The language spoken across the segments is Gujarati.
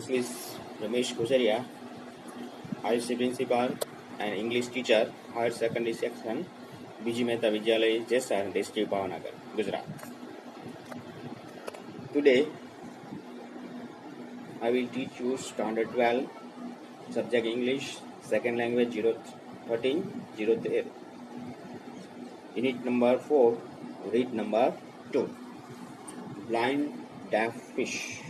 This is Ramesh Gujaria, IC principal and English teacher, higher secondary section, BG Mehta Vidyalaya, Jesar, district Bhavnagar, Gujarat. Today, I will teach you standard 12, subject English, second language 013, 013. Unit number 4, read number 2. Blind deaf fish.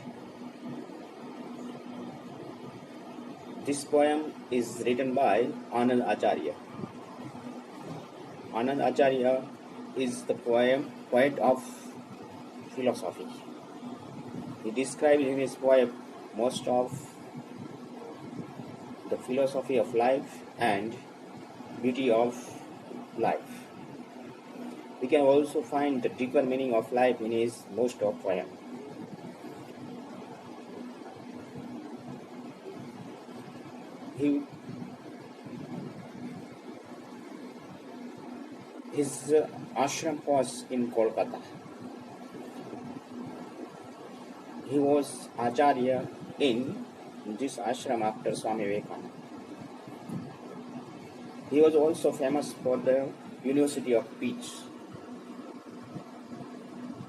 This poem is written by Anand Acharya. Anand Acharya is the poet of philosophy. He describes in his poem most of the philosophy of life and beauty of life. We can also find the deeper meaning of life in his most of poem. His ashram was in Kolkata. He was Acharya in this ashram after Swami Vivekananda. He was also famous for the University of Peace.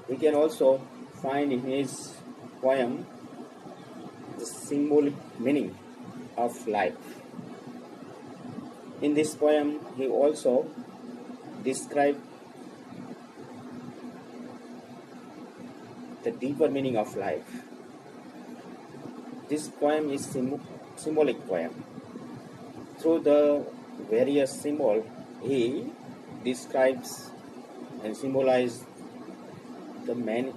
We can also find in his poem the symbolic meaning of life. In this poem, he also described the deeper meaning of life. This poem is symbolic poem. Through the various symbols, he describes and symbolizes the main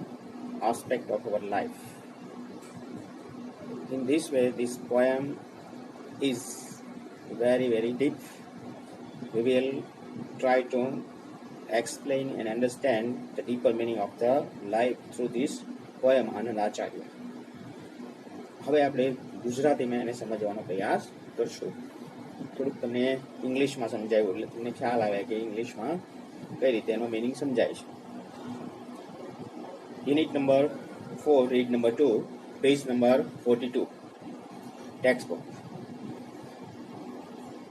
aspect of our life. In this way, this poem is very, very deep. We will try to explain and understand the deeper meaning of the life through this poem Anand Acharya. હવે આપણે ગુજરાતીમાં એને સમજવાનો પ્રયાસ કરશું. થોડુંક તમને ઇંગ્લિશમાં સમજાવ્યું એટલે તમને ખ્યાલ આવે કે ઇંગ્લિશમાં કઈ રીતે એનો મિનિંગ સમજાય છે. Unit number 4, read number 2, page number 42. Text book.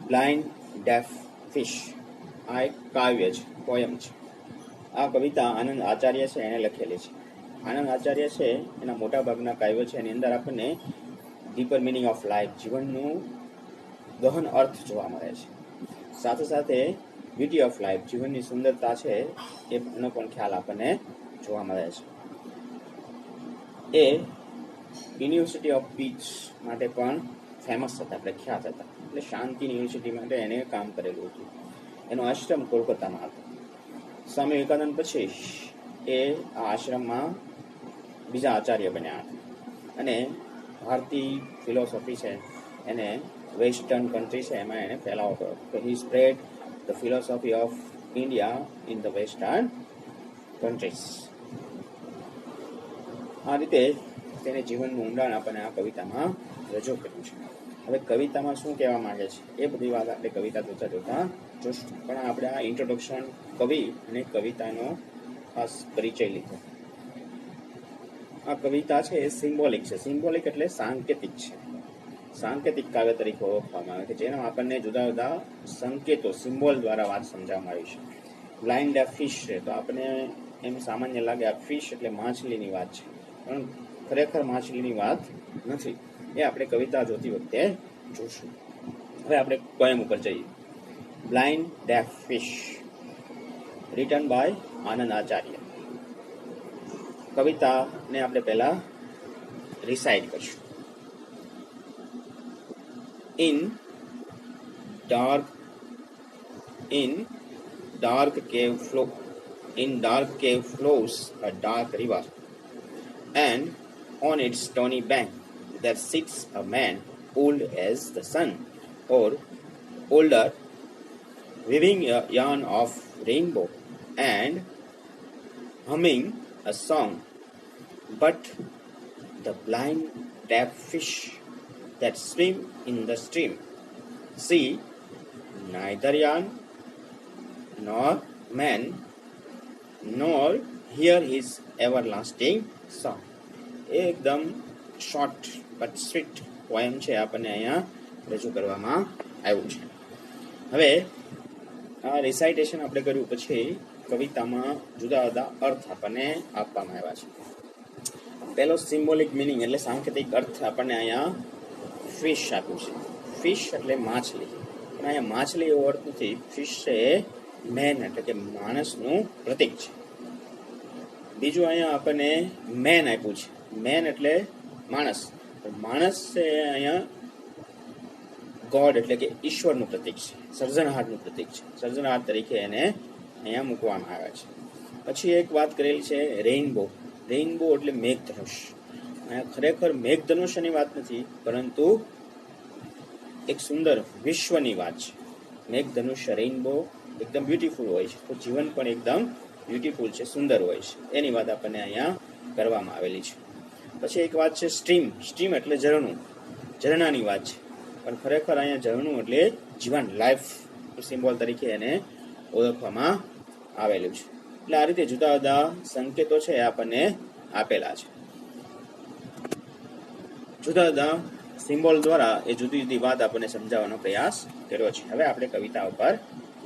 Blind deaf fish. આ એક કાવ્ય છે, પોયમ છે. આ કવિતા આનંદ આચાર્ય છે એને લખેલી છે. આનંદ આચાર્ય છે એના મોટા ભાગના કાવ્યો છે એની અંદર આપણને ડીપર મિનિંગ ઓફ લાઈફ, જીવનનું ગહન અર્થ જોવા મળે છે. સાથે સાથે બ્યુટી ઓફ લાઈફ, જીવનની સુંદરતા છે એનો પણ ખ્યાલ આપણને જોવા મળે છે. એ યુનિવર્સિટી ઓફ પીસ માટે પણ ફેમસ હતા, પ્રખ્યાત હતા. એટલે શાંતિ યુનિવર્સિટી માટે એને કામ કરેલું હતું. એનો આશ્રમ કોલકાતામાં હતો. સ્વામી વિવેકાનંદ પછી એ આ આશ્રમમાં બીજા આચાર્ય બન્યા હતા અને ભારતીય ફિલોસોફી છે એને વેસ્ટર્ન કન્ટ્રી છે એમાં એને ફેલાવો કર્યો. તો he spread the philosophy of India in the western countries. આ રીતે તેને જીવનનું ઊંડાણ આપણને આ કવિતામાં રજૂ કર્યું છે. હવે કવિતામાં શું કહેવા માંગે છે એ બધી વાત આપણે કવિતા જોતા જોતા જોશું. પણ આપણે આ ઇન્ટ્રોડક્શન કવિ અને કવિતાનો ખાસ પરિચય લીધો. આ કવિતા છે એ સિમ્બોલિક છે. સિમ્બોલિક એટલે સાંકેતિક છે. સાંકેતિક કાવ્ય તરીકે ઓળખવામાં આવે છે, જેના આપણને જુદા જુદા સંકેતો, સિમ્બોલ દ્વારા વાત સમજાવવામાં આવી છે. બ્લાઇન્ડ ડેફ ફિશ છે તો આપણે એમ સામાન્ય લાગે આ ફિશ એટલે માછલીની વાત છે, પણ ખરેખર માછલીની વાત નથી. એ આપણે કવિતા જોતી વખતે જોશું. હવે આપણે પોએમ ઉપર જઈએ. Blind deaf fish, written by Anand Acharya. કવિતાને આપણે પહેલા રિસાઇટ કરશું. In dark cave flows a dark river, and on its stony bank there sits a man old as the sun, or older, weaving a yarn of rainbow and humming a song. But the blind deaf fish that swim in the stream see neither yarn nor man, nor hear his everlasting song. एकदम शॉर्ट બટ સ્વીટ પોએમ છે આપણને અહીંયા રજૂ કરવામાં આવ્યું છે. હવે આ રિસાઇટેશન આપણે કર્યું પછી કવિતામાં જુદા જુદા અર્થ આપણને આપવામાં આવ્યા છે. પહેલો સિમ્બોલિક મિનિંગ એટલે સાંકેતિક અર્થ આપણને અહીંયા ફિશ આપ્યું છે. ફિશ એટલે માછલી, પણ અહીંયા માછલી એવો અર્થ નથી. ફિશ એ મેન એટલે કે માણસનું પ્રતીક છે. બીજું અહીંયા આપણને મેન આપ્યું છે. મેન એટલે માણસ, માણસ છે અહીંયા ગોડ એટલે કે ઈશ્વરનું પ્રતીક છે, સર્જનહારનું પ્રતીક છે. સર્જનહાર તરીકે એને અહીંયા મૂકવામાં આવ્યા છે. પછી એક વાત કરેલી છે રેઇનબો. રેઇનબો એટલે મેઘધનુષ. અહીંયા ખરેખર મેઘધનુષની વાત નથી, પરંતુ એક સુંદર વિશ્વની વાત છે. મેઘધનુષ્ય રેઇનબો એકદમ બ્યુટીફુલ હોય છે, તો જીવન પણ એકદમ બ્યુટીફુલ છે, સુંદર હોય છે. એની વાત આપણને અહીંયા કરવામાં આવેલી છે. પછી એક વાત છે સ્ટ્રીમ. સ્ટ્રીમ એટલે ઝરણું, ઝરણાની વાત છે, પણ ખરેખર અહીંયા ઝરણું એટલે જીવન, લાઈફ સિમ્બોલ તરીકે એને ઓળખવામાં આવેલું છે. એટલે આ રીતે જુદા જુદા સંકેતો છે આપણને આપેલા છે. જુદા જુદા સિમ્બોલ દ્વારા એ જુદી જુદી વાત આપણને સમજાવવાનો પ્રયાસ કર્યો છે. હવે આપણે કવિતા ઉપર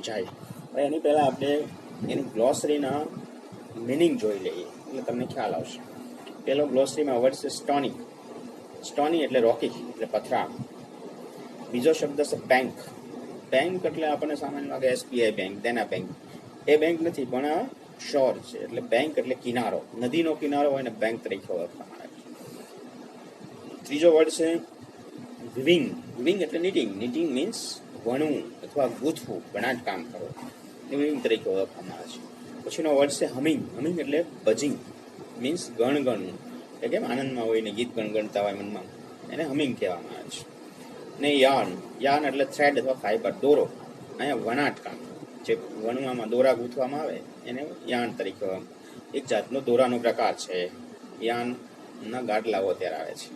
જાય. હવે એની પહેલા આપણે એની ગ્લોસરીના મિનિંગ જોઈ લઈએ એટલે તમને ખ્યાલ આવશે. પેલો ગ્લોસરીમાં વર્ડ છે સ્ટોની. સ્ટોની એટલે રોકી એટલે પથરાળ. બીજો શબ્દ છે બેંક. બેંક એટલે આપણને સામાન્ય લાગે એસબીઆઈ બેંક, દેના બેંક. એ બેંક નથી, પણ આ શોર છે. એટલે બેંક એટલે કિનારો, નદીનો કિનારો હોય ને બેંક તરીકે ઓળખવામાં આવે. ત્રીજો વર્ડ છે વિવિંગ. વિવિંગ એટલે નીટિંગ. નીટિંગ મીન્સ વણવું અથવા ગૂંથવું, વણાટ કામ કરવું, એ વિવિંગ તરીકે ઓળખવામાં આવે છે. પછીનો વર્ડ છે હમિંગ. હમિંગ એટલે બજિંગ મીન્સ ગણગણવું, એટલે કેમ આનંદમાં હોય ને ગીત ગણગણતા હોય મનમાં, એને હમિંગ કહેવામાં આવે છે. ને યાર્ન. યાર્ન એટલે થ્રેડ અથવા ફાઈબર, દોરો. અહીંયા વણાટ કામ, જે વણવામાં દોરા ગૂંથવામાં આવે એને યાર્ન તરીકે, એક જાતનો દોરાનો પ્રકાર છે. યાર્નના ગાડલાઓ ત્યારે આવે છે,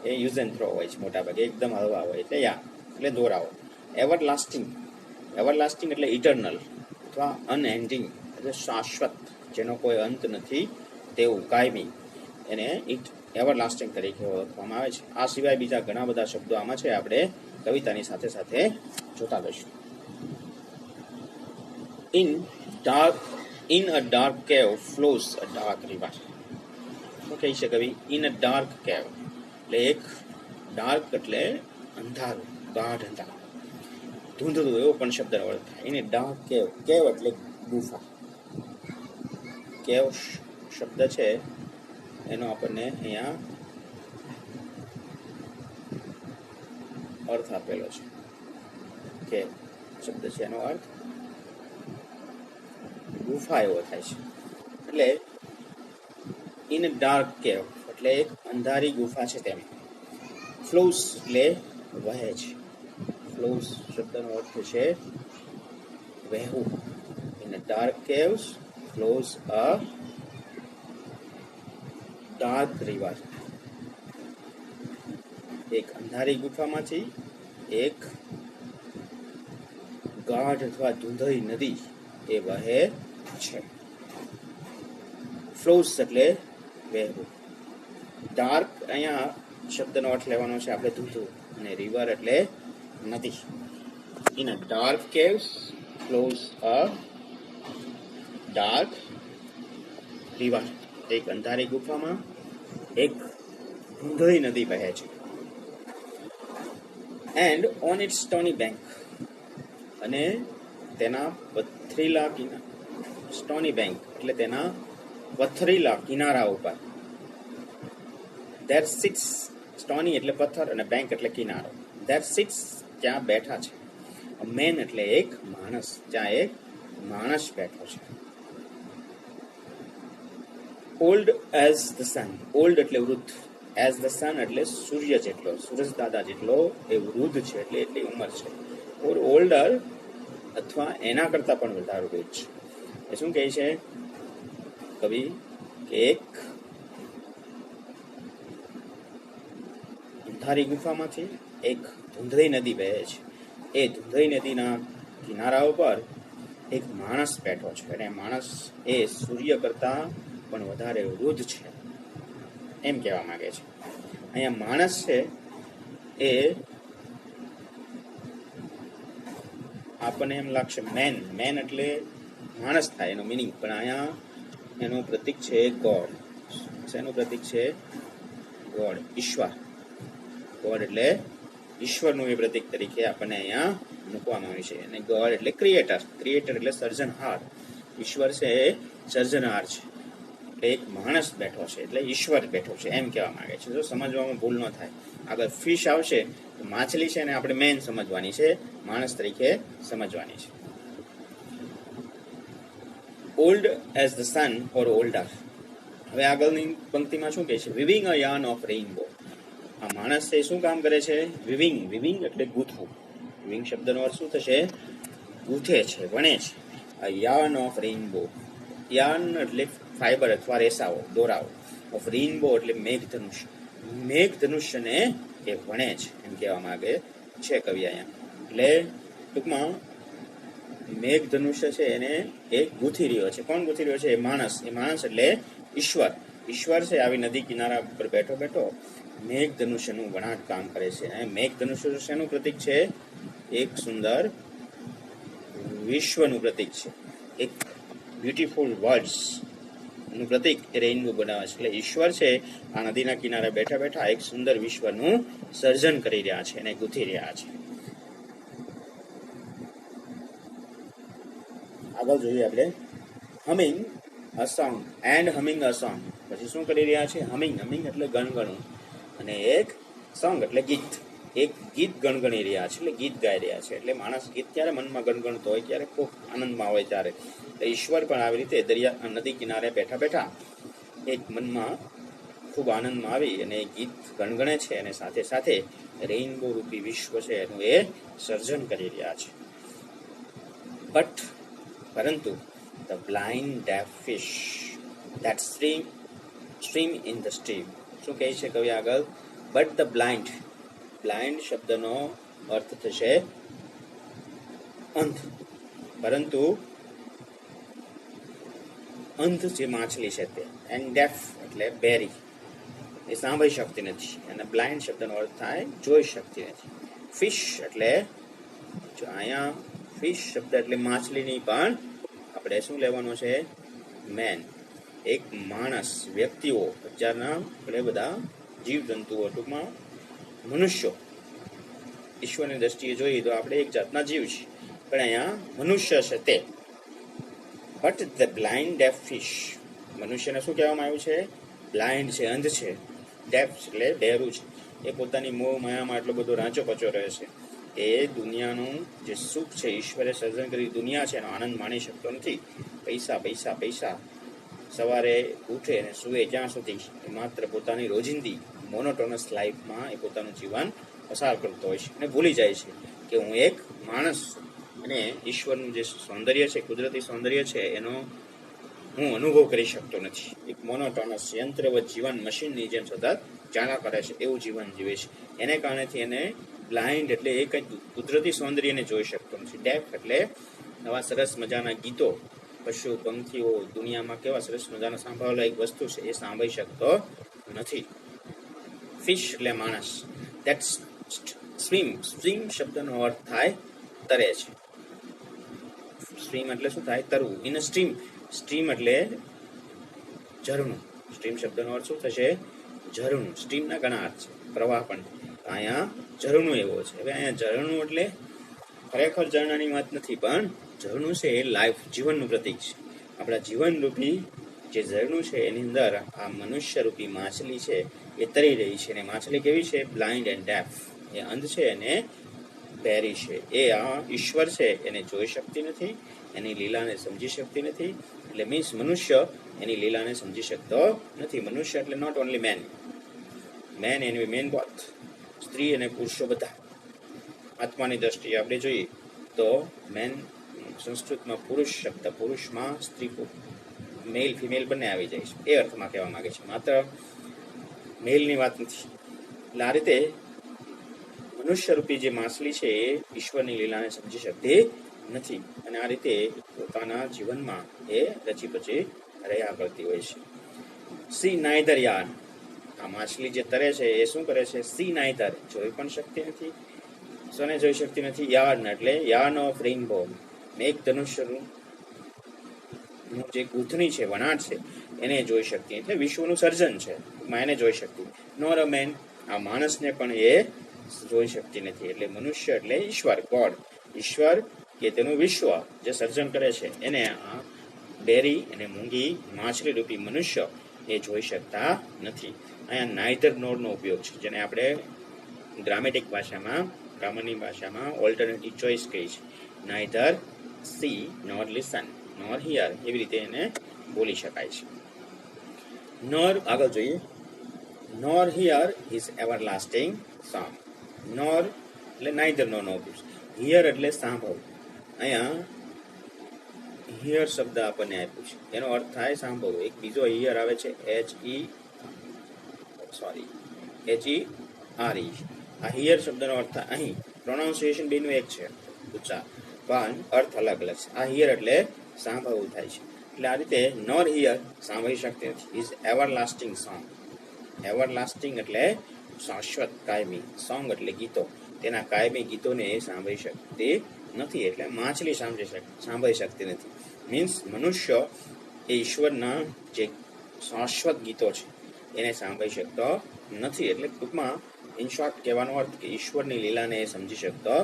એ યુઝ એન્ડ થ્રો હોય છે મોટા ભાગે, એકદમ હળવા હોય, એટલે યાર્ન એટલે દોરાઓ. Ever lasting. એવર લાસ્ટિંગ એટલે ઇટરનલ અથવા અનએન્ડિંગ એટલે શાશ્વત, જેનો કોઈ અંત નથી તેવું, કાયમી, એને એવર લાસ્ટિંગ તરીકે ઓળખવામાં આવે છે. આ સિવાય બીજા ઘણા બધા શબ્દો આમાં છે, આપણે કવિતાની સાથે સાથે જોતા જઈશું. ઇન અ ડાર્ક કેવ ફ્લોઝ અ ડાર્ક રિવર. શું કહી છે કવિ? ઇન અ ડાર્ક કેવ એટલે એક ડાર્ક એટલે અંધારું, ગાઢ અંધારું, ધૂંધળું એવો પણ શબ્દનો અર્થ થાય. એને ડાર્ક કેવ. કેવ એટલે ગુફા. કેવ શબ્દ છે એનો આપણને અહીંયા અર્થ આપેલો છે. કેવ શબ્દ છે એનો અર્થ ગુફા એવો થાય છે. એટલે ઇન ડાર્ક કેવ એટલે એક અંધારી ગુફા છે તેમ. ફ્લોઝ એટલે વહે છે. ફ્લોઝ શબ્દનો અર્થ છે વહેવું. In dark caves flows a dark river. એક અંધારી ગુફામાંથી એક ગાઢ અથવા ધૂંધળી નદી એ વહે છે. ફ્લોઝ એટલે વહેવું. ડાર્ક અહીંયા શબ્દનો અર્થ લેવાનો છે આપણે ધૂંધળું, અને રિવર એટલે નદી. In a dark caves flows a dark river. એક અંધારી ગુફામાં એક ધૂંધળી નદી વહે છે. And on it's stony bank. અને તેના પથરીલા કિનારા, સ્ટોની બેંક એટલે તેના પથરીલા કિનારા ઉપર, ધેર સિટ્સ. સ્ટોની એટલે પથ્થર અને બેંક એટલે કિનારો. ધેર સિટ્સ ત્યાં બેઠા છે. મેન એટલે એક માણસ, ત્યાં એક માણસ બેઠો છે. Old as the sun. Old એટલે વૃદ્ધ, એઝ ધ સન એટલે સૂર્ય જેટલો, સૂરજ દાદા જેટલો એ વૃદ્ધ છે, એટલે એટલી ઉંમર છે. ઓર ઓલ્ડર અથવા એના કરતા પણ વધારે વૃદ્ધ છે. એ શું કહે છે કવિ કે એક અંધારી ગુફામાંથી એક ધૂંધળી નદી વહે છે. એ ધૂંધળી નદીના કિનારા ઉપર એક માણસ બેઠો છે, અને માણસ એ સૂર્ય કરતા પણ વધારે વૃદ્ધ છે એમ કહેવા માંગે છે. અહીંયા માણસ છે એ આપણને એમ લાગશે મેન, મેન એટલે માણસ થાય એનો મિનિંગ, પણ અહીંયા એનું પ્રતીક છે ગોડ. શેનું પ્રતીક છે? ગોડ, ઈશ્વર. ગોડ એટલે ઈશ્વરનું એ પ્રતીક તરીકે આપણને અહીંયા મૂકવામાં આવ્યું છે. અને ગોડ એટલે ક્રિએટર, ક્રિએટર એટલે સર્જનહાર. ઈશ્વર છે એ સર્જનહાર છે, એટલે એક માણસ બેઠો છે એટલે ઈશ્વર બેઠો છે એમ કહેવા માંગે છે. જો સમજવામાં ભૂલ ન થાય, આગળ ફિશ આવશે તો માછલી છે ને આપણે મેન સમજવાની છે, માણસ તરીકે સમજવાની છે. Old as the sun or older. હવે આગળની પંક્તિમાં શું કહે છે? Weaving a yarn of rainbow. આ માણસ છે શું કામ કરે છે? વિવિંગ, વિવિંગ એટલે ગૂંથવું. વિવિંગ શબ્દનો અર્થ શું થશે? ગૂંથે છે, વણે છે. અ યાર્ન ઓફ રેઇનબો. યાર્ન એટલે ફાઈબર અથવા રેસાઓ, દોરાઓ. ઓફ રેઇનબો એટલે મેઘધનુષ્ય. મેઘધનુષ્યને એ વણે છે એમ કહેવા માંગે છે કવિ અહીંયા. એટલે ટૂંકમાં મેઘધનુષ્ય છે એને એ ગૂંથી રહ્યો છે. કોણ ગૂંથી રહ્યો છે? એ માણસ. એ માણસ એટલે ઈશ્વર. ઈશ્વર છે આવી નદી કિનારા પર બેઠો બેઠો મેઘધનુષ્યનું વણાટ કામ કરે છે. અને મેઘધનુષ્ય શેનું પ્રતીક છે? એક સુંદર વિશ્વનું પ્રતીક છે, એક બ્યુટીફુલ વર્ડ્સ નું પ્રતીક રેઇનબો બનાવે છે. એટલે ઈશ્વર છે આ નદીના કિનારે બેઠા બેઠા એક સુંદર વિશ્વનું સર્જન કરી રહ્યા છે અને ગૂંથી રહ્યા છે. આગળ જોઈએ આપણે humming a song and humming a song. પછી શું કરી રહ્યા છે? હમિંગ. હમિંગ એટલે ગણગણું, અને એક સોંગ એટલે ગીત. એક ગીત ગણગણી રહ્યા છે એટલે ગીત ગાઈ રહ્યા છે. એટલે માણસ ગીત ક્યારે મનમાં ગણગણતો હોય? ક્યારે ખૂબ આનંદમાં હોય ત્યારે. ઈશ્વર પણ આવી રીતે દરિયા નદી કિનારે બેઠા બેઠા એક મનમાં ખૂબ આનંદમાં આવી અને ગીત ગણગણે છે અને સાથે સાથે રેઇનબો રૂપી વિશ્વ છે એનું એ સર્જન કરી રહ્યા છે. બટ પરંતુ the blind deaf fish that stream in the stream. શું કહે છે કવિ આગળ? But the blind. બ્લાઇન્ડ શબ્દનો અર્થ થશે અંધ. પરંતુ અંધ જે માછલી છે તે, એન્ડ ડેફ એટલે બેરી, એ સાંભળી શકતી નથી. અને બ્લાઇન્ડ શબ્દનો અર્થ થાય જોઈ શકતી નથી. ફિશ એટલે અહીંયા ફિશ શબ્દ એટલે માછલીની પણ આપણે શું લેવાનું છે? મેન. એક માણસ, વ્યક્તિઓ, અત્યારના ઘણા બધા જીવજંતુઓ, ટૂંકમાં મનુષ્યો. ઈશ્વરની દ્રષ્ટિએ જોઈએ તો આપણે એક જાતના જીવ છીએ, પણ અહીંયા મનુષ્ય છે તે. But the blind deaf fish. મનુષ્યને શું કહેવામાં આવ્યું છે? બ્લાઇન્ડ છે, અંધ છે. ડેફ એટલે બહેરું છે. એ પોતાની મોહ માયામાં એટલો બધો રાંચો પચો રહે છે. એ દુનિયાનું જે સુખ છે, ઈશ્વરે સર્જન કરી દુનિયા છે, એનો આનંદ માણી શકતો નથી. પૈસા પૈસા પૈસા. સવારે ઉઠે અને સૂવે જ્યાં સુધી એ માત્ર પોતાની રોજિંદી મોનોટોનસ લાઈફમાં એ પોતાનું જીવન પસાર કરતો હોય છે અને ભૂલી જાય છે કે હું એક માણસ છું અને ઈશ્વરનું જે સૌંદર્ય છે, કુદરતી સૌંદર્ય છે, એનો હું અનુભવ કરી શકતો નથી. એક મોનોટોનસ યંત્રવત જીવન, મશીનની જેમ સતત ચાલ્યા કરે છે એવું જીવન જીવે છે. એને કારણેથી એને બ્લાઇન્ડ એટલે એ કંઈ કુદરતી સૌંદર્યને જોઈ શકતો નથી. ડેફ એટલે નવા સરસ મજાના ગીતો, પશુ પંખીઓ, દુનિયામાં કેવા સરસ મજાના સાંભળવા એક વસ્તુ છે એ સાંભળી શકતો નથી. ફિશ એટલે માણસ. That swim. સ્વિમ શબ્દનો અર્થ થાય તરે છે. સ્વિમ એટલે શું થાય? તરવું. In a stream. સ્ટ્રીમ એટલે ઝરણું. સ્ટ્રીમ શબ્દનો અર્થ શું થશે? ઝરણું. સ્ટ્રીમના ઘણા અર્થ છે, પ્રવાહ પણ. અહીંયા ઝરણું એવો છે. હવે અહીંયા ઝરણું એટલે ખરેખર ઝરણાની વાત નથી, પણ ઝરણું છે એ લાઈફ, જીવનનું પ્રતીક છે. આપણા જીવનરૂપી જે ઝરણું છે એની અંદર આ મનુષ્ય રૂપી માછલી છે એ તરી રહી છે. અને માછલી કેવી છે? Blind and deaf. એ અંધ છે અને બહેરી છે. એ આ ઈશ્વર છે એને જોઈ શકતી નથી, એની લીલાને સમજી શકતી નથી. એટલે મીન્સ મનુષ્ય એની લીલાને સમજી શકતો નથી. મનુષ્ય એટલે not only man. Man and man both, સ્ત્રી અને પુરુષો બધા. આત્માની દ્રષ્ટિએ આપણે જોઈએ તો મેન સંસ્કૃતમાં પુરુષ શબ્દ, પુરુષમાં સ્ત્રી, મેલ ફિમેલ બંને આવી જાય છે એ અર્થમાં કહેવા માંગે છે, માત્ર મેલની વાત નથી. એટલે આ રીતે મનુષ્ય રૂપી જે માછલી છે એ ઈશ્વરની લીલાને સમજી શકતી નથી અને આ રીતે પોતાના જીવનમાં એ રચી પચી રહ્યા કરતી હોય છે. C neither yarn. આ માછલી જે તરે છે એ શું કરે છે? સી નાઈધર, જોઈ પણ શકતી નથી. સોને જોઈ શકતી નથી? યાર્ન એટલે યાર્ન ઓફ રેઇનબો, મેઘ ધનુષ્યનું જે ગૂંથણી છે, વણાટ છે, એને જોઈ શકતી, એટલે વિશ્વનું સર્જન છે એને જોઈ શકતી. નોર અ મેન, આ માણસને પણ એ જોઈ શકતી નથી. એટલે મનુષ્ય એટલે ઈશ્વર, ગોડ, ઈશ્વર કે તેનું વિશ્વ જે સર્જન કરે છે એને આ ડેરી અને મૂંગી માછલી રૂપી મનુષ્ય એ જોઈ શકતા નથી. અહીંયા નાઇધર નોર નો ઉપયોગ છે, જેને આપણે ગ્રામેટિક ભાષામાં, ગ્રામરની ભાષામાં ઓલ્ટરનેટિવ ચોઇસ કહી છે. નાઇધર સી નોર લિસન નોર હિયર, એવી રીતે એને બોલી શકાય છે. નોર આગળ જોઈએ. નોર હિયર ઇઝ એવરલાસ્ટિંગ સોંગ. નોર એટલે નાઇધર નોર નો ઉપયોગ. હિયર એટલે સાંભળવું. અહીંયા હિયર શબ્દ આપણને આપ્યું છે, એનો અર્થ થાય સાંભળવું. એક બીજો હિયર આવે છે HERE. આ હિયર શબ્દનો અર્થ અહીં પ્રોનાઉન્સિએશન બેનું એક છે, ઉચ્ચાર, પણ અર્થ અલગ અલગ છે. આ હિયર એટલે સાંભળવું થાય છે. એટલે આ રીતે નોર હિયર સાંભળી શકતી નથી. Is everlasting song. એવરલાસ્ટિંગ એટલે શાશ્વત, કાયમી. સોંગ એટલે ગીતો, તેના કાયમી ગીતોને એ સાંભળી શકતી નથી. એટલે માછલી સાંભળી શકતી નથી. મીન્સ મનુષ્ય એ ઈશ્વરના જે શાશ્વત ગીતો છે એને સાંભળી શકતો નથી. એટલે ટૂંકમાં ઇન શોર્ટ કહેવાનો અર્થ કે ઈશ્વરની લીલાને એ સમજી શકતો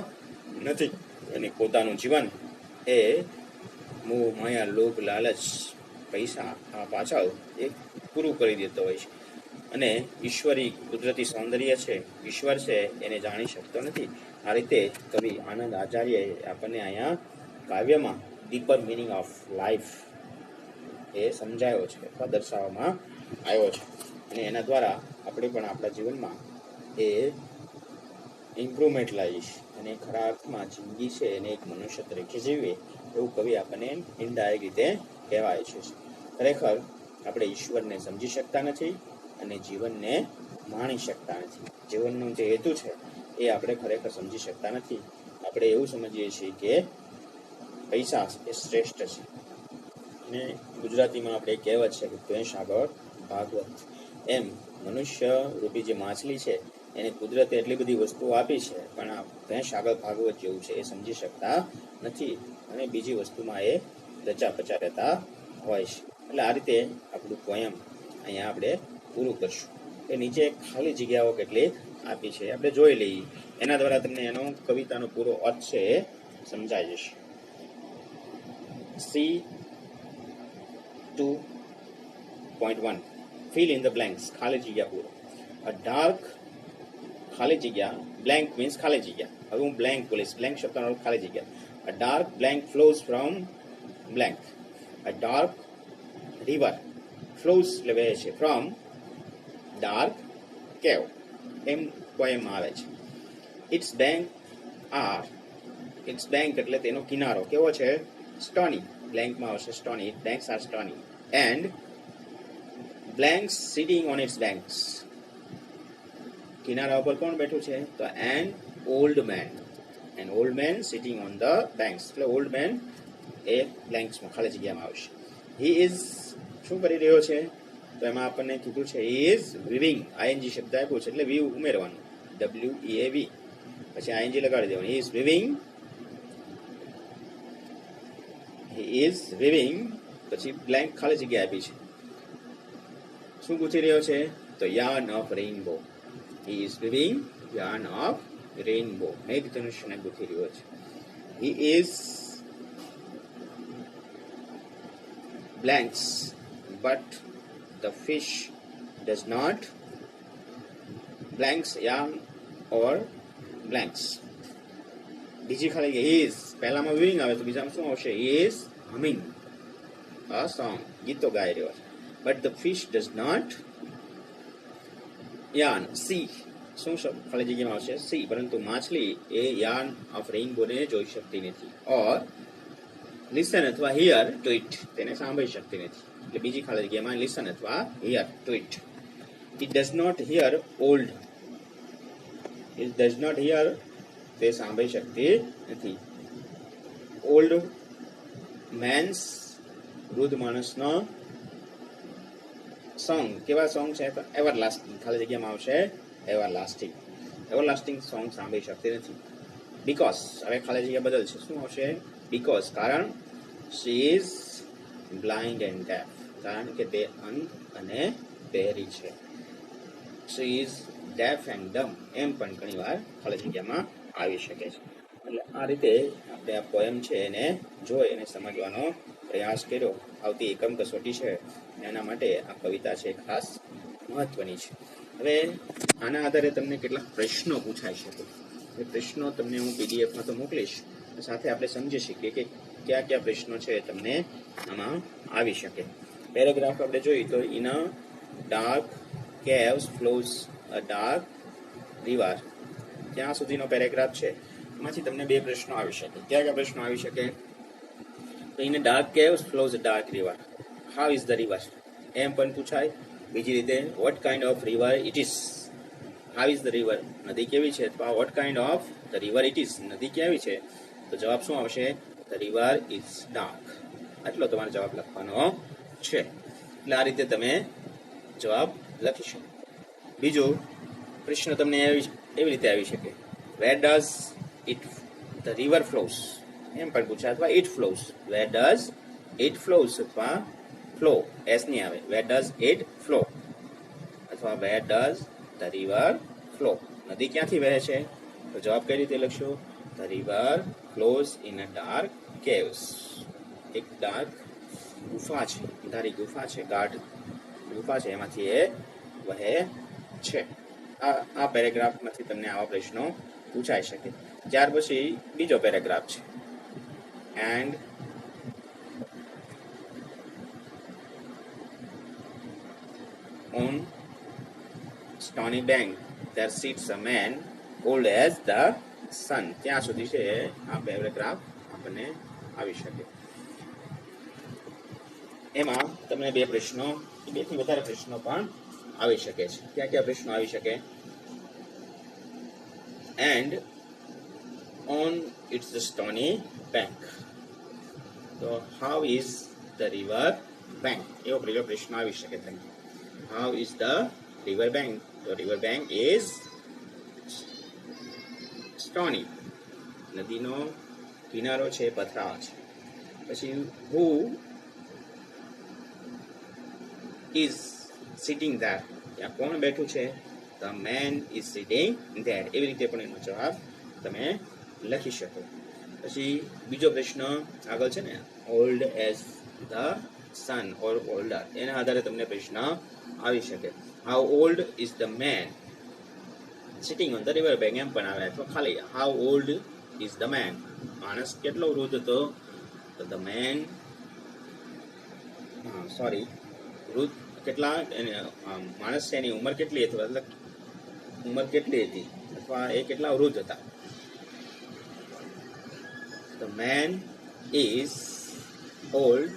નથી. અને પોતાનું જીવન એ મોહ, માયા, લોભ, લાલચ, પૈસા આ પાછળ એ પૂરું કરી દેતો હોય છે. અને ઈશ્વરી કુદરતી સૌંદર્ય છે, ઈશ્વર છે, એને જાણી શકતો નથી. આ રીતે કવિ આનંદ આચાર્યએ આપણને અહીંયા કાવ્યમાં ડીપર મિનિંગ ઓફ લાઈફ એ સમજાયો છે અથવા દર્શાવવામાં આવ્યો છે. અને એના દ્વારા આપણે પણ આપણા જીવનમાં એ ઇમ્પ્રુવમેન્ટ લાવીશ અને ખરા અર્થમાં જિંદગી છે એને એક મનુષ્ય તરીકે જીવીએ એવું કવિ આપણને ઇનડાયરેક્ટ રીતે કહેવાય છે. ખરેખર આપણે ઈશ્વરને સમજી શકતા નથી અને જીવનને માણી શકતા નથી. જીવનનો જે હેતુ છે એ આપણે ખરેખર સમજી શકતા નથી. આપણે એવું સમજીએ છીએ કે પૈસા એ શ્રેષ્ઠ છે. અને ગુજરાતીમાં આપણે કહેવત છે કે ભેંસ આગળ ભાગવત. એમ મનુષ્ય રૂપી જે માછલી છે એને કુદરતે એટલી બધી વસ્તુઓ આપી છે, પણ આ ભેંસ આગળ ભાગવત જેવું છે એ સમજી શકતા નથી અને બીજી વસ્તુમાં એ રચા પચા રહેતા હોય છે. એટલે આ રીતે આપણું પોયમ અહીંયા આપણે પૂરું કરશું. એ નીચે ખાલી જગ્યાઓ કેટલી આપી છે આપણે જોઈ લઈએ. એના દ્વારા તમને એનો કવિતાનો પૂરો અર્થ છે એ સમજાઈ જશે. C2.1 fill in the blanks, ખાલી જગ્યા પૂરો. A dark, ખાલી જગ્યા, blank means ખાલી જગ્યા. હવે હું blank બોલીશ. blank શબ્દનો અર્થ ખાલી જગ્યા. A dark blank flows from blank. A dark river flows એટલે વહે છે from dark cave. એમ પોએમ આવે છે. Its bank are, its bank એટલે તેનો કિનારો કેવો છે? Stony. બ્લેન્કમાં આવશે stony. Banks are stony. And blanks sitting on its banks. કિનારા ઉપર કોણ બેઠું છે? તો an old man. An old man sitting on the banks. એટલે old man એ બ્લેન્ક્સમાં ખાલી જગ્યામાં આવશે. He is શું કરી રહ્યો છે? તો એમાં આપણને કીધું છે he is weaving. ing શબ્દ આપ્યો છે એટલે weave ઉમેરવાનું. WEAV પછી ing લગાડી દેવાનું. He is weaving. He is weaving પછી બ્લેન્ક ખાલી જગ્યા આપી છે. શું ગૂંથી રહ્યો છે? તો yarn of rainbow. He is weaving yarn of rainbow. મેઘ ધનુષ્યને ગૂંથી રહ્યો છે. He is blanks but the fish does not. Blanks yarn or blanks. બીજી ખાલી he is પહેલામાં weaving આવે તો બીજામાં શું આવશે? He is humming a song. ગીતો ગાઈ રહ્યો છે. But the fish does not yarn. See શું ખાલી જગ્યામાં આવશે? See. પરંતુ માછલી એ yarn of rainbow ને જોઈ શકતી નથી. or listen અથવા hear to it, તેને સાંભળી શકતી નથી. એટલે બીજી ખાલી જગ્યામાં listen અથવા hear to it. It does not hear old. It does not hear, તે સાંભળી શકતી નથી. ઓલ્ડ મેન્સ, વૃદ્ધ માણસનો સોંગ કેવા સોંગ છે તો એવરલાસ્ટિંગ, ખાલી જગ્યામાં આવશે એવરલાસ્ટિંગ. એવરલાસ્ટિંગ સોંગ સાંભળી શકતી નથી. બીકોઝ, હવે ખાલી જગ્યા બદલશે, શું આવશે? બીકોઝ, કારણ she is blind and deaf, કારણ કે તે અંધ અને બહેરી છે. She is deaf and dumb, એમ પણ ઘણી વાર ખાલી જગ્યામાં આવી શકે છે. એટલે આ રીતે આપણે આ પોએમ છે એને જોઈ અને સમજવાનો પ્રયાસ કર્યો. આવતી એકમ કસોટી છે એના માટે આ કવિતા છે ખાસ મહત્વની છે. હવે આના આધારે તમને કેટલાક પ્રશ્નો પૂછાઈ શકે. એ પ્રશ્નો તમને હું પીડીએફમાં તો મોકલીશ, સાથે આપણે સમજી શકીએ કે કયા કયા પ્રશ્નો છે તમને આમાં આવી શકે. પેરેગ્રાફ આપણે જોઈએ તો in a dark caves flows a dark river, ત્યાં સુધીનો પેરેગ્રાફ છે. એમાંથી તમને બે પ્રશ્નો આવી શકે. કયા કયા પ્રશ્નો આવી શકે? તો in a dark caves flows a dark river, how is the river, એમ પણ પૂછાય. બીજી રીતે what kind of river it is, how is the river, નદી કેવી છે, અથવા what kind of the river it is, નદી કેવી છે, તો જવાબ શું આવશે? The river is dark. આટલો તમારે જવાબ લખવાનો છે. એટલે આ રીતે તમે જવાબ લખી શકો. બીજો પ્રશ્ન તમને એવી રીતે આવી શકે, where does it the river flows, એમ પણ પૂછાય, અથવા it flows, where does it flows, અથવા ફ્લો એસ નહીં આવે, વેર ડઝ ઇટ ફ્લો, અથવા where does the river flow, નદી ક્યાંથી વહે છે, તો જવાબ કઈ રીતે લખશો? The river flows in a dark caves, એક ડાર્ક ગુફા છે, અંધારી ગુફા છે, ગાઢ ગુફા છે, એમાંથી એ વહે છે. આ પેરેગ્રાફમાંથી તમને આવા પ્રશ્નો પૂછાઈ શકે. ત્યાર પછી બીજો પેરેગ્રાફ છે, and on stony bank there sits a man old as the sun, ત્યાં સુધી છે આ પેરેગ્રાફ આપણને આવી શકે. એમાં તમને બે પ્રશ્નો, બે થી વધારે પ્રશ્નો પણ આવી શકે છે. ક્યાં ક્યાં પ્રશ્નો આવી શકે? And on its the stony bank, તો how is the river bank, એવો પહેલો પ્રશ્ન આવી શકે તમને. How is the river bank? The river bank is stony, નદીનો કિનારો છે પથરાળ છે. પછી who is sitting there, ત્યાં કોણ બેઠું છે? The man is sitting there, એવી રીતે પણ એનો જવાબ તમે લખી શકો. પછી બીજો પ્રશ્ન આગળ છે ને, old as the sun or older, એના આધારે તમને પ્રશ્ન આવી શકે. How old is the man sitting on the river bank, એમ પણ આવે, અથવા ખાલી how old is the man, માણસ કેટલો વૃદ્ધ હતો, તો the man વૃદ્ધ કેટલા, માણસ છે એની ઉંમર કેટલી હતી, મતલબ ઉંમર કેટલી હતી, અથવા એ કેટલા વૃદ્ધ હતા. The man is old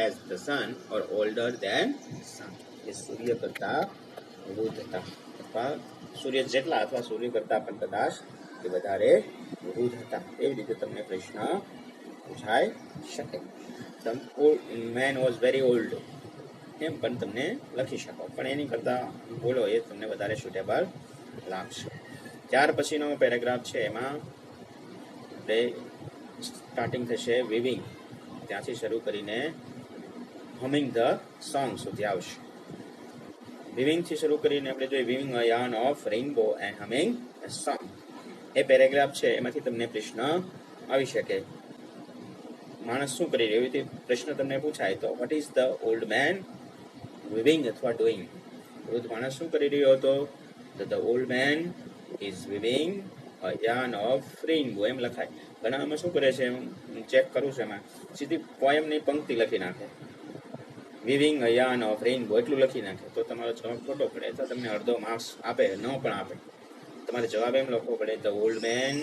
as the sun or older than sun, એ સૂર્ય કરતા વૃદ્ધ હતા, અથવા સૂર્ય જેટલા અથવા સૂર્ય કરતા પણ કદાચ એ વધારે વૃદ્ધ હતા. એવી રીતે તમને પ્રશ્ન પૂછાઈ શકે. The man was very old, એમ પણ તમને લખી શકો, પણ એની કરતા બોલો એ તમને વધારે સુટેબલ લાગશે. ત્યાર પછીનો પેરેગ્રાફ છે એમાં આપણે સ્ટાર્ટિંગ થશે વિવિંગ, ત્યાંથી શરૂ કરીને હમિંગ ધ સોંગ સુધી આવશે. વિવિંગથી શરૂ કરીને આપણે જોઈએ weaving a yarn of rainbow and humming a song, A paragraph છે એમાંથી તમને પ્રશ્ન આવી શકે. માણસ શું કરી રહ્યો, એવી પ્રશ્ન તમને પૂછાય તો what is the old man weaving અથવા ડુઈંગ, વૃદ્ધ માણસ શું કરી રહ્યો હતો, તો the old man is weaving a yarn of rainbow, એમ લખાય. ઘણામાં શું કરે છે, હું ચેક કરું છું એમાં સીધી પોયમની પંક્તિ લખી નાખે, weaving a yarn of rainbow એટલું લખી નાખે, તો તમારો જવાબ ખોટો પડે, તો તમને અડધો માર્ક્સ આપે, ન પણ આપે. તમારે જવાબ એમ લખવો પડે, the old man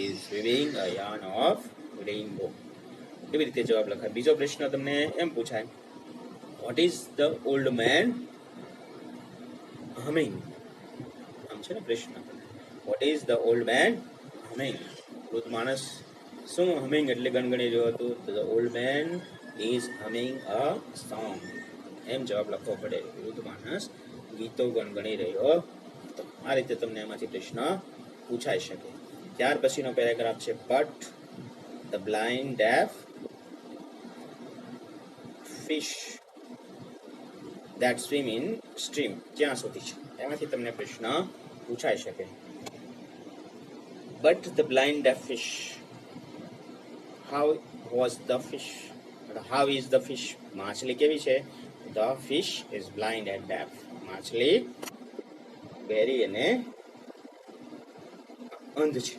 is weaving a yarn of rainbow, એવી રીતે જવાબ લખાય. બીજો પ્રશ્ન તમને એમ પૂછાય, what is the old man humming, આમ છે ને પ્રશ્ન, what is the old man humming, વૃદ્ધ માણસ શું હમિંગ એટલે ગણગણી રહ્યો હતું, તો the old man is humming a song, એમ જવાબ લખવો પડે. વૃદ્ધ માણસ ગીતો ગણગણી રહ્યો હતો. આ રીતે તમને એમાંથી પ્રશ્ન પૂછાઈ શકે. ત્યાર પછીનો પેરેગ્રાફ છે but the blind deaf fish that swim in stream ત્યાં સુધી છે. એમાંથી તમને પ્રશ્ન પૂછાઈ શકે. But the blind deaf fish, how was the fish? How is the fish? માછલી કેવી છે? The fish is blind and deaf. માછલી બહેરી અને અંધ છે.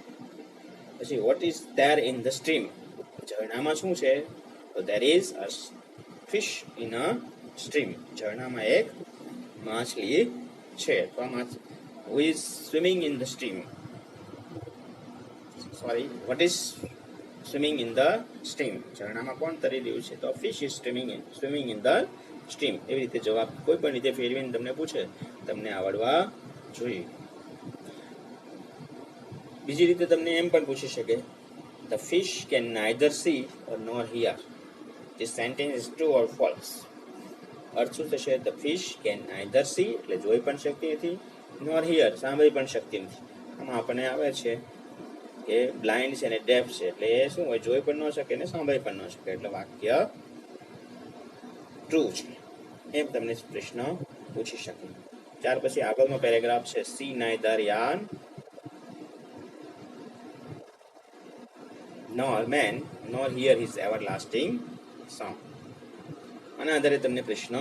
પછી what is there in the stream? ઝરણામાં શું છે? So there is a fish in a stream. ઝરણામાં એક માછલી છે. તો આ who is swimming in the stream? Sorry, what is swimming in the stream? ઝરણામાં કોણ તરી રહ્યું છે? તો fish is swimming in the stream. એવી રીતે જવાબ કોઈ પણ રીતે ફેરવીને તમને પૂછે, તમને આવડવા જોઈએ. બીજી રીતે તમને એમ પણ પૂછી શકે, the fish can neither see or nor hear. This sentence is true or false. અર્થ શું થશે? the fish can neither see એટલે જોઈ પણ શકતી નથી, nor hear સાંભળી પણ શકતી નથી. આમાં આપણને આવે છે કે બ્લાઇન્ડ છે ને ડેફ છે એટલે એ શું હોય? જોઈ પણ ન શકે ને સાંભળી પણ ન શકે. એટલે વાક્ય ટ્રુ છે એમ તમને પ્રશ્ન પૂછી શકે. ત્યાર પછી આગળનો પેરેગ્રાફ છે C neither yarn nor man nor hear his everlasting song. આના આધારે તમને પ્રશ્ન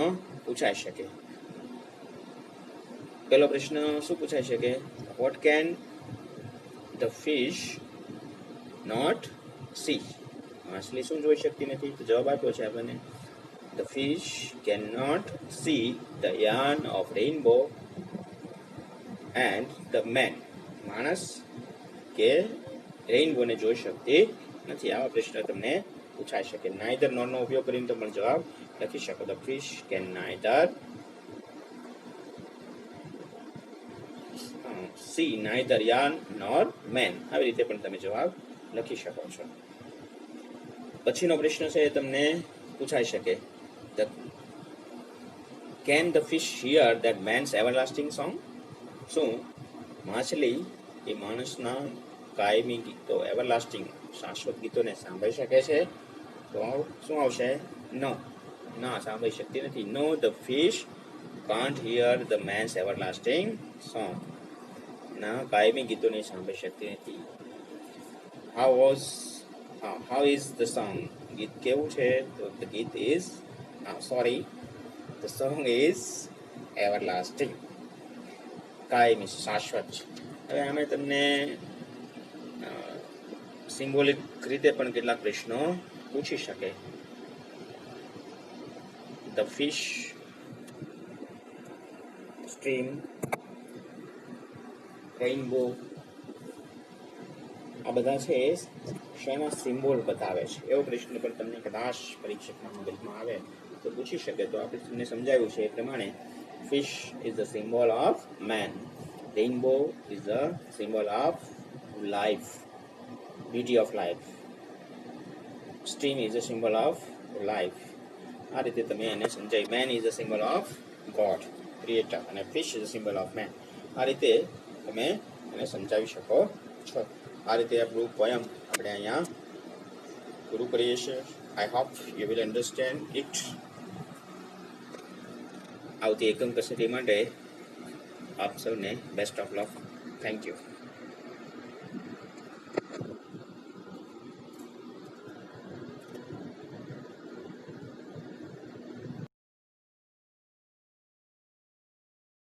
પૂછાઈ શકે. પહેલો પ્રશ્ન શું પૂછાઈ શકે? what can the fish not see? માછલી શું જોઈ શકતી નથી? તો જવાબ આપ્યો છે આપણને the fish cannot see the yarn of rainbow and the man. માણસ કે રેઇનબો ને જોઈ શકતી નથી. આવા પ્રશ્ન તમને પૂછાઈ શકે. નાઇધર નોર નો ઉપયોગ કરીને તમે જવાબ લખી શકો. the fish can neither see neither yarn nor man. આવી રીતે પણ તમે જવાબ લખી શકો છો. પછીનો પ્રશ્ન છે એ તમને પૂછાઈ શકે can the fish hear that man's everlasting song? શું માછલી એ માણસના કાયમી ગીતો એવરલાસ્ટિંગ શાશ્વત ગીતોને સાંભળી શકે છે? તો શું આવશે? નો, ના સાંભળી શકતી નથી. નો, the fish can't hear the man's everlasting song. ના કાયમી ગીતોને સાંભળી શકતી નથી. how is the song? ગીત કેવું છે? તો the ગીત is the song is everlasting. કાયમી શાશ્વત છે. હવે અમે તમને સિમ્બોલિક રીતે પણ કેટલાક પ્રશ્નો પૂછી શકે. the fish, stream, રેઇનબો આ બધા છે શેના સિમ્બોલ બતાવે છે? એવો પ્રશ્ન પણ તમને કદાચ પરીક્ષકના મગજમાં આવે તો પૂછી શકે. તો આપણે તમને સમજાવ્યું છે એ પ્રમાણે fish is the symbol of man, rainbow is the symbol of life, beauty of life, stream is a symbol of life. આ રીતે તમે એને સમજાય. man is a symbol of God, creator, અને fish is a symbol of man. આ રીતે તમે એને સમજાવી શકો છો. આ રીતે આપણું પોયમ આપણે અહીંયા પૂરું કરીએ છીએ. I hope you will understand it. આવતી એકમ કસોટી માટે આપ સૌને best of luck. Thank you.